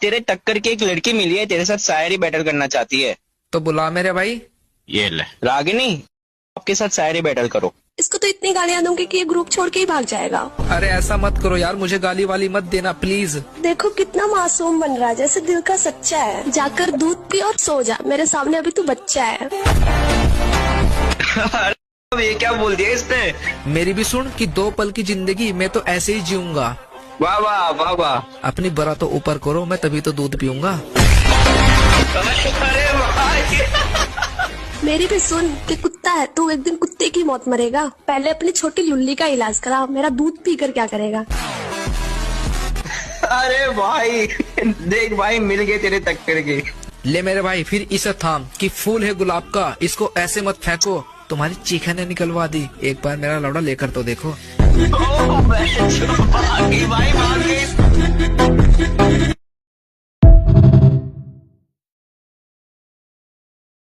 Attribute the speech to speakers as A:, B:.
A: तेरे टक्कर की एक लड़की मिली है, तेरे साथ शायरी बैटल करना चाहती है।
B: तो बुला मेरे भाई।
A: ये ले रागिनी, आपके साथ शायरी बैटल करो।
C: इसको तो इतनी गालियां दूंगी कि ये ग्रुप छोड़ के ही भाग जाएगा।
B: अरे ऐसा मत करो यार, मुझे गाली वाली मत देना प्लीज।
C: देखो कितना मासूम बन रहा है, जैसे दिल का सच्चा है। जाकर दूध पी और सो जा, मेरे सामने अभी तू बच्चा है।
A: ये क्या बोल दिया इसने?
B: मेरी भी सुन कि 2 पल की जिंदगी मैं तो ऐसे ही जीऊंगा।
A: वाह वाह वाह वाह।
B: अपनी बरा तो ऊपर करो, मैं तभी तो दूध पीऊंगा।
A: अरे भाई।
C: मेरी भी सुन कि कुत्ता है तू, एक दिन कुत्ते की मौत मरेगा। पहले अपनी छोटी लुल्ली का इलाज करा, मेरा दूध पीकर क्या करेगा।
A: अरे भाई देख भाई, मिल गए तेरे टक्कर के।
B: ले मेरे भाई फिर इसे थाम कि फूल है गुलाब का, इसको ऐसे मत फेंको, तुम्हारी चीखें ने निकलवा दी। एक बार मेरा लौड़ा लेकर तो देखो।
A: भाई भाग गई।